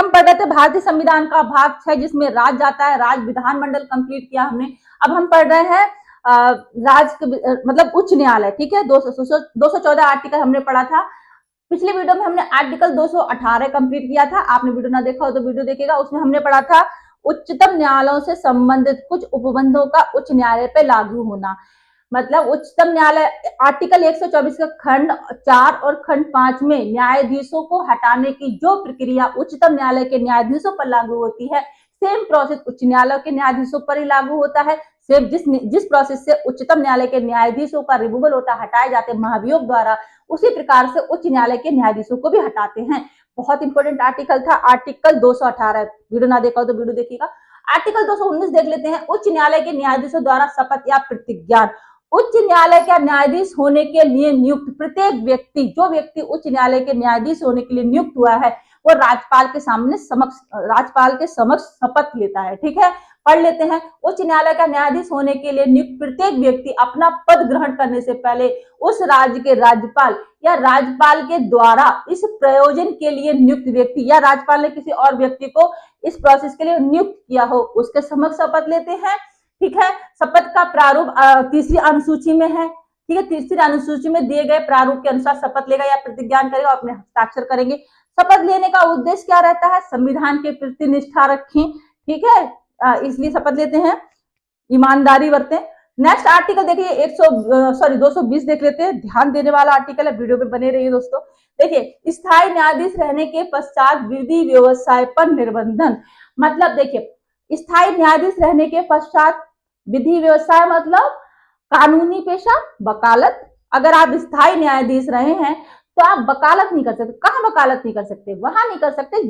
हम पढ़ रहे थे भारतीय संविधान का भाग 6 जिसमें राज्य आता है, राज्य विधानमंडल कंप्लीट किया हमने। अब हम पढ़ रहे हैं मतलब उच्च न्यायालय। ठीक है, 214 आर्टिकल हमने पढ़ा था। पिछले वीडियो में हमने आर्टिकल 218 कंप्लीट किया था। आपने वीडियो ना देखा हो तो वीडियो देखिएगा, उसमें हमने पढ़ा था उच्चतम न्यायालयों से संबंधित कुछ उपबंधों का उच्च न्यायालय पे लागू होना। मतलब उच्चतम न्यायालय आर्टिकल 124 का खंड 4 और खंड 5 में न्यायाधीशों को हटाने की जो प्रक्रिया उच्चतम न्यायालय के न्यायाधीशों पर लागू होती है, सेम प्रोसेस उच्च न्यायालय के न्यायाधीशों पर ही लागू होता है। सेम जिस प्रोसेस से उच्चतम न्यायालय के न्यायाधीशों का रिमूवल होता है, हटाए जाते हैं महाभियोग द्वारा, उसी प्रकार से उच्च न्यायालय के न्यायाधीशों को भी हटाते हैं। बहुत इंपॉर्टेंट आर्टिकल था आर्टिकल 218। वीडियो ना देखा हो तो वीडियो देखिएगा। आर्टिकल 219 देख लेते हैं। उच्च न्यायालय के न्यायाधीशों द्वारा शपथ या प्रतिज्ञान। उच्च न्यायालय का न्यायाधीश होने के लिए नियुक्त प्रत्येक व्यक्ति, जो व्यक्ति उच्च न्यायालय के न्यायाधीश होने के लिए नियुक्त हुआ है, वो राज्यपाल के समक्ष शपथ लेता है। ठीक है, पढ़ लेते हैं। उच्च न्यायालय का न्यायाधीश होने के लिए नियुक्त प्रत्येक व्यक्ति अपना पद ग्रहण करने से पहले उस राज्य के राज्यपाल या राज्यपाल के द्वारा इस प्रयोजन के लिए नियुक्त व्यक्ति या राज्यपाल ने किसी और व्यक्ति को इस प्रोसेस के लिए नियुक्त किया हो, उसके समक्ष शपथ लेते हैं। ठीक है, शपथ का प्रारूप तीसरी अनुसूची में है। ठीक है, तीसरी अनुसूची में दिए गए प्रारूप के अनुसार शपथ लेगा या प्रतिज्ञान करेगा, अपने हस्ताक्षर करेंगे। शपथ लेने का उद्देश्य क्या रहता है? संविधान के प्रति निष्ठा रखें। ठीक है, इसलिए शपथ लेते हैं, ईमानदारी बरतें। नेक्स्ट आर्टिकल देखिए 220 देख लेते हैं। ध्यान देने वाला आर्टिकल है, वीडियो पे बने रहिए दोस्तों। देखिए, स्थायी न्यायाधीश रहने के पश्चात विधि व्यवसाय पर निर्बंधन। मतलब देखिए, स्थायी न्यायाधीश रहने के पश्चात विधि व्यवसाय मतलब कानूनी पेशा, वकालत। अगर आप स्थायी न्यायाधीश रहे हैं तो आप वकालत नहीं कर सकते। कहाँ वकालत नहीं कर सकते? वहां नहीं कर सकते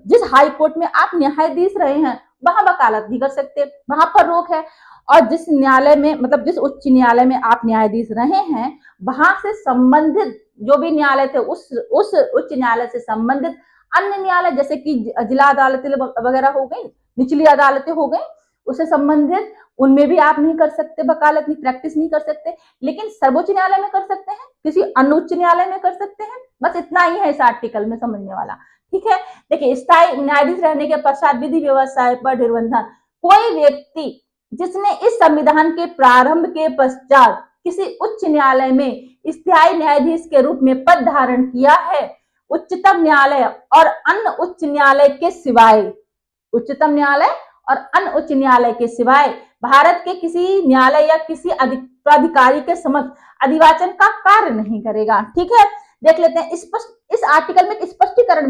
जिस हाई कोर्ट में आप न्यायाधीश रहे हैं, वहां वकालत नहीं कर सकते, वहां पर रोक है। और जिस न्यायालय में मतलब जिस उच्च न्यायालय में आप न्यायाधीश रहे हैं, वहां से संबंधित जो भी न्यायालय थे, उस उच्च न्यायालय से संबंधित अन्य न्यायालय जैसे कि जिला अदालतें वगैरह हो गई, निचली अदालतें हो गई, उससे संबंधित उनमें भी आप नहीं कर सकते वकालत, नहीं प्रैक्टिस नहीं कर सकते। लेकिन सर्वोच्च न्यायालय में कर सकते हैं, किसी अन्य उच्च न्यायालय में कर सकते हैं। बस इतना ही है इस आर्टिकल में समझने वाला। ठीक है, देखिए, स्थायी न्यायाधीश रहने के पश्चात विधि व्यवसाय पर निर्बंधन। कोई व्यक्ति जिसने इस संविधान के प्रारंभ के पश्चात किसी उच्च न्यायालय में स्थायी न्यायाधीश के रूप में पद धारण किया है, उच्चतम न्यायालय और अन्य उच्च न्यायालय के सिवाय, उच्चतम न्यायालय और अन्य उच्च न्यायालय के सिवाय भारत के किसी न्यायालय या किसी प्राधिकारी के समक्ष अधिवाचन का कार्य नहीं करेगा। ठीक है, देख लेते हैं इस आर्टिकल में स्पष्टीकरण